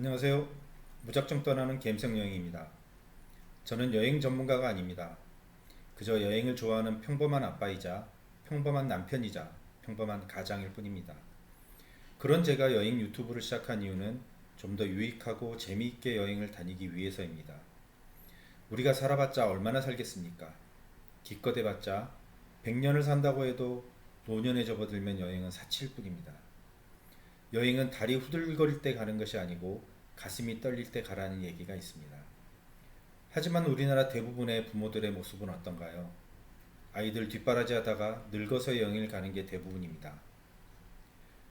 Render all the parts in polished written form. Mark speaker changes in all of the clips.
Speaker 1: 안녕하세요. 무작정 떠나는 갬성 여행입니다. 저는 여행 전문가가 아닙니다. 그저 여행을 좋아하는 평범한 아빠이자 평범한 남편이자 평범한 가장일 뿐입니다. 그런 제가 여행 유튜브를 시작한 이유는 좀 더 유익하고 재미있게 여행을 다니기 위해서입니다. 우리가 살아봤자 얼마나 살겠습니까? 기껏 해봤자 100년을 산다고 해도 노년에 접어들면 여행은 사치일 뿐입니다. 여행은 다리 후들거릴 때 가는 것이 아니고 가슴이 떨릴 때 가라는 얘기가 있습니다. 하지만 우리나라 대부분의 부모들의 모습은 어떤가요? 아이들 뒷바라지 하다가 늙어서 여행을 가는 게 대부분입니다.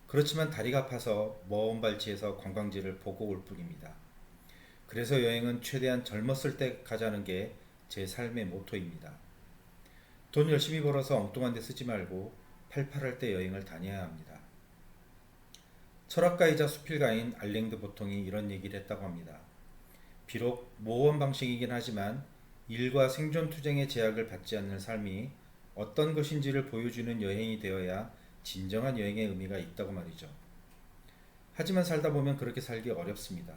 Speaker 1: 그렇지만 다리가 아파서 먼 발치에서 관광지를 보고 올 뿐입니다. 그래서 여행은 최대한 젊었을 때 가자는 게 제 삶의 모토입니다. 돈 열심히 벌어서 엉뚱한 데 쓰지 말고 팔팔할 때 여행을 다녀야 합니다. 철학가이자 수필가인 알랭드 보통이 이런 얘기를 했다고 합니다. 비록 모험 방식이긴 하지만 일과 생존 투쟁의 제약을 받지 않는 삶이 어떤 것인지를 보여주는 여행이 되어야 진정한 여행의 의미가 있다고 말이죠. 하지만 살다 보면 그렇게 살기 어렵습니다.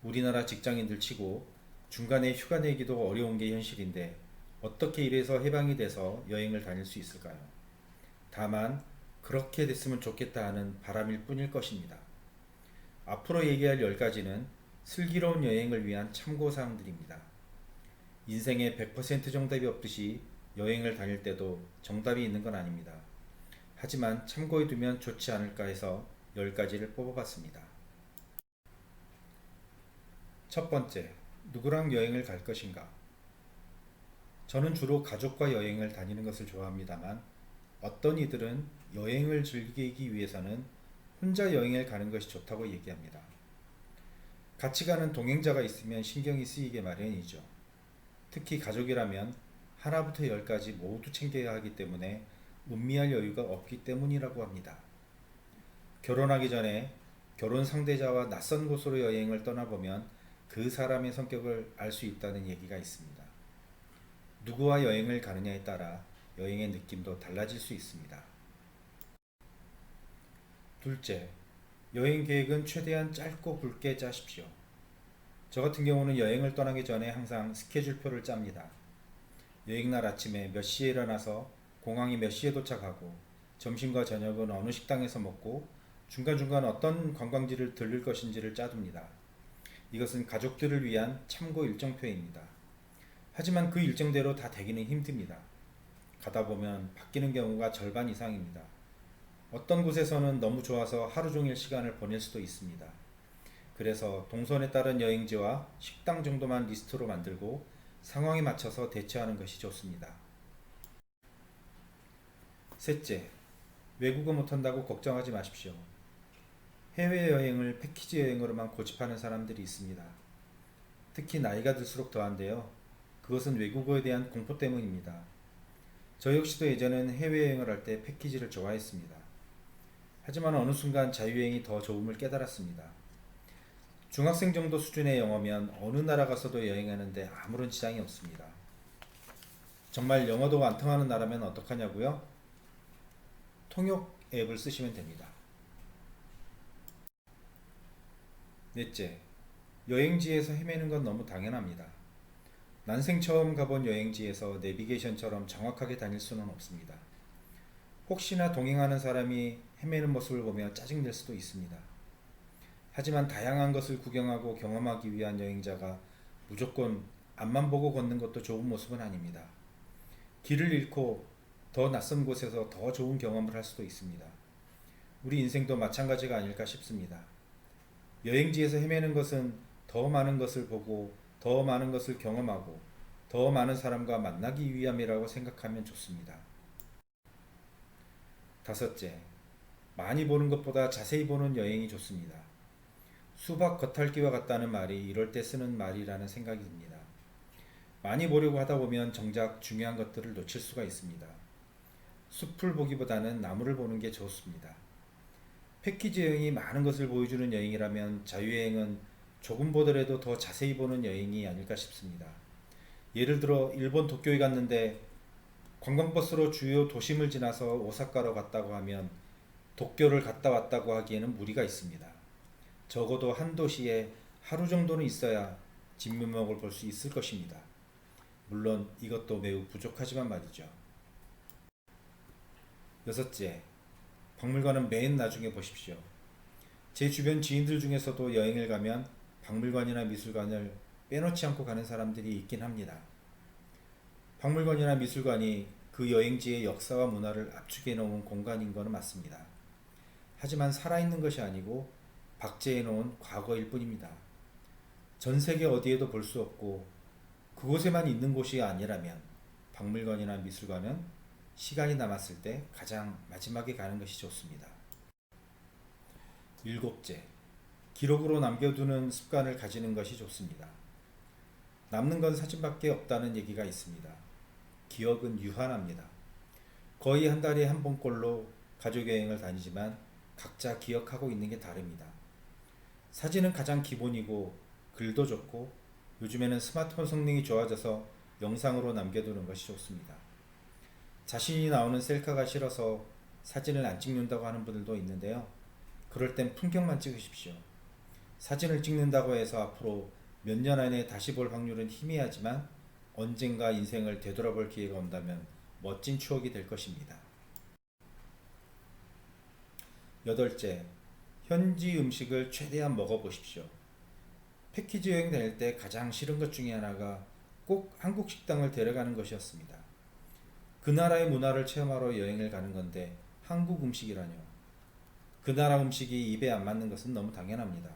Speaker 1: 우리나라 직장인들 치고 중간에 휴가 내기도 어려운 게 현실인데 어떻게 이래서 해방이 돼서 여행을 다닐 수 있을까요? 다만 그렇게 됐으면 좋겠다 하는 바람일 뿐일 것입니다. 앞으로 얘기할 10가지는 슬기로운 여행을 위한 참고사항들입니다. 인생에 100% 정답이 없듯이 여행을 다닐 때도 정답이 있는 건 아닙니다. 하지만 참고해두면 좋지 않을까 해서 10가지를 뽑아봤습니다. 첫 번째, 누구랑 여행을 갈 것인가? 저는 주로 가족과 여행을 다니는 것을 좋아합니다만 어떤 이들은 여행을 즐기기 위해서는 혼자 여행을 가는 것이 좋다고 얘기합니다. 같이 가는 동행자가 있으면 신경이 쓰이게 마련이죠. 특히 가족이라면 하나부터 10까지 모두 챙겨야 하기 때문에 음미할 여유가 없기 때문이라고 합니다. 결혼하기 전에 결혼 상대자와 낯선 곳으로 여행을 떠나보면 그 사람의 성격을 알 수 있다는 얘기가 있습니다. 누구와 여행을 가느냐에 따라 여행의 느낌도 달라질 수 있습니다. 둘째, 여행 계획은 최대한 짧고 굵게 짜십시오. 저 같은 경우는 여행을 떠나기 전에 항상 스케줄표를 짭니다. 여행날 아침에 몇 시에 일어나서 공항에 몇 시에 도착하고 점심과 저녁은 어느 식당에서 먹고 중간중간 어떤 관광지를 들릴 것인지를 짜둡니다. 이것은 가족들을 위한 참고 일정표입니다. 하지만 그 일정대로 다 되기는 힘듭니다. 가다 보면 바뀌는 경우가 절반 이상입니다. 어떤 곳에서는 너무 좋아서 하루 종일 시간을 보낼 수도 있습니다. 그래서 동선에 따른 여행지와 식당 정도만 리스트로 만들고 상황에 맞춰서 대처하는 것이 좋습니다. 셋째, 외국어 못한다고 걱정하지 마십시오. 해외여행을 패키지 여행으로만 고집하는 사람들이 있습니다. 특히 나이가 들수록 더한데요. 그것은 외국어에 대한 공포 때문입니다. 저 역시도 예전엔 해외여행을 할 때 패키지를 좋아했습니다. 하지만 어느 순간 자유여행이 더 좋음을 깨달았습니다. 중학생 정도 수준의 영어면 어느 나라 가서도 여행하는데 아무런 지장이 없습니다. 정말 영어도 안 통하는 나라면 어떡하냐고요? 통역 앱을 쓰시면 됩니다. 넷째, 여행지에서 헤매는 건 너무 당연합니다. 난생 처음 가본 여행지에서 내비게이션처럼 정확하게 다닐 수는 없습니다. 혹시나 동행하는 사람이 헤매는 모습을 보며 짜증낼 수도 있습니다. 하지만 다양한 것을 구경하고 경험하기 위한 여행자가 무조건 앞만 보고 걷는 것도 좋은 모습은 아닙니다. 길을 잃고 더 낯선 곳에서 더 좋은 경험을 할 수도 있습니다. 우리 인생도 마찬가지가 아닐까 싶습니다. 여행지에서 헤매는 것은 더 많은 것을 보고 더 많은 것을 경험하고 더 많은 사람과 만나기 위함이라고 생각하면 좋습니다. 다섯째, 많이 보는 것보다 자세히 보는 여행이 좋습니다. 수박 겉핥기와 같다는 말이 이럴 때 쓰는 말이라는 생각이 듭니다. 많이 보려고 하다 보면 정작 중요한 것들을 놓칠 수가 있습니다. 숲을 보기보다는 나무를 보는 게 좋습니다. 패키지 여행이 많은 것을 보여주는 여행이라면 자유여행은 조금 보더라도 더 자세히 보는 여행이 아닐까 싶습니다. 예를 들어 일본 도쿄에 갔는데 관광버스로 주요 도심을 지나서 오사카로 갔다고 하면 도쿄를 갔다 왔다고 하기에는 무리가 있습니다. 적어도 한 도시에 하루 정도는 있어야 진면목을 볼 수 있을 것입니다. 물론 이것도 매우 부족하지만 말이죠. 여섯째, 박물관은 맨 나중에 보십시오. 제 주변 지인들 중에서도 여행을 가면 박물관이나 미술관을 빼놓지 않고 가는 사람들이 있긴 합니다. 박물관이나 미술관이 그 여행지의 역사와 문화를 압축해 놓은 공간인 것은 맞습니다. 하지만 살아있는 것이 아니고 박제해 놓은 과거일 뿐입니다. 전 세계 어디에도 볼 수 없고 그곳에만 있는 곳이 아니라면 박물관이나 미술관은 시간이 남았을 때 가장 마지막에 가는 것이 좋습니다. 일곱째, 기록으로 남겨두는 습관을 가지는 것이 좋습니다. 남는 건 사진밖에 없다는 얘기가 있습니다. 기억은 유한합니다. 거의 한 달에 한 번꼴로 가족여행을 다니지만 각자 기억하고 있는 게 다릅니다. 사진은 가장 기본이고 글도 좋고 요즘에는 스마트폰 성능이 좋아져서 영상으로 남겨두는 것이 좋습니다. 자신이 나오는 셀카가 싫어서 사진을 안 찍는다고 하는 분들도 있는데요. 그럴 땐 풍경만 찍으십시오. 사진을 찍는다고 해서 앞으로 몇 년 안에 다시 볼 확률은 희미하지만 언젠가 인생을 되돌아볼 기회가 온다면 멋진 추억이 될 것입니다. 여덟째, 현지 음식을 최대한 먹어보십시오. 패키지 여행 다닐 때 가장 싫은 것 중에 하나가 꼭 한국 식당을 데려가는 것이었습니다. 그 나라의 문화를 체험하러 여행을 가는 건데 한국 음식이라뇨. 그 나라 음식이 입에 안 맞는 것은 너무 당연합니다.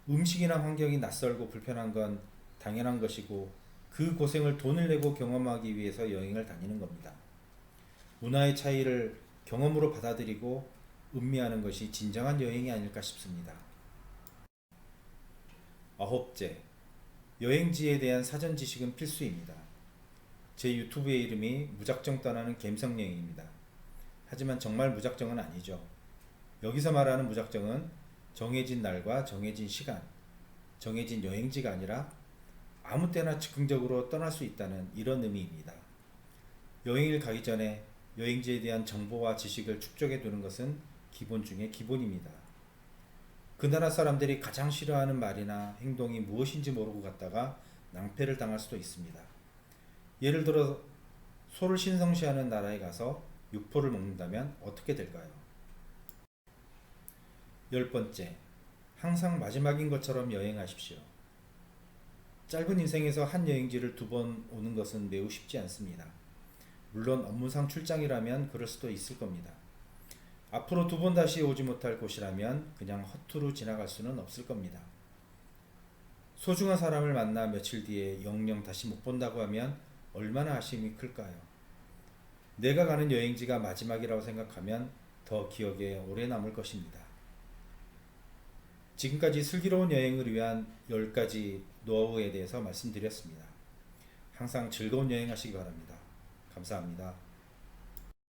Speaker 1: 음식이나 환경이 낯설고 불편한 건 당연한 것이고 그 고생을 돈을 내고 경험하기 위해서 여행을 다니는 겁니다. 문화의 차이를 경험으로 받아들이고 음미하는 것이 진정한 여행이 아닐까 싶습니다. 아홉째, 여행지에 대한 사전 지식은 필수입니다. 제 유튜브의 이름이 무작정 떠나는 갬성여행입니다. 하지만 정말 무작정은 아니죠. 여기서 말하는 무작정은 정해진 날과 정해진 시간, 정해진 여행지가 아니라 아무 때나 즉흥적으로 떠날 수 있다는 이런 의미입니다. 여행을 가기 전에 여행지에 대한 정보와 지식을 축적해 두는 것은 기본 중에 기본입니다. 그 나라 사람들이 가장 싫어하는 말이나 행동이 무엇인지 모르고 갔다가 낭패를 당할 수도 있습니다. 예를 들어 소를 신성시하는 나라에 가서 육포를 먹는다면 어떻게 될까요? 열 번째, 항상 마지막인 것처럼 여행하십시오. 짧은 인생에서 한 여행지를 2번 오는 것은 매우 쉽지 않습니다. 물론 업무상 출장이라면 그럴 수도 있을 겁니다. 앞으로 2번 다시 오지 못할 곳이라면 그냥 허투루 지나갈 수는 없을 겁니다. 소중한 사람을 만나 며칠 뒤에 영영 다시 못 본다고 하면 얼마나 아쉬움이 클까요? 내가 가는 여행지가 마지막이라고 생각하면 더 기억에 오래 남을 것입니다. 지금까지 슬기로운 여행을 위한 10가지 노하우에 대해서 말씀드렸습니다. 항상 즐거운 여행 하시기 바랍니다. 감사합니다.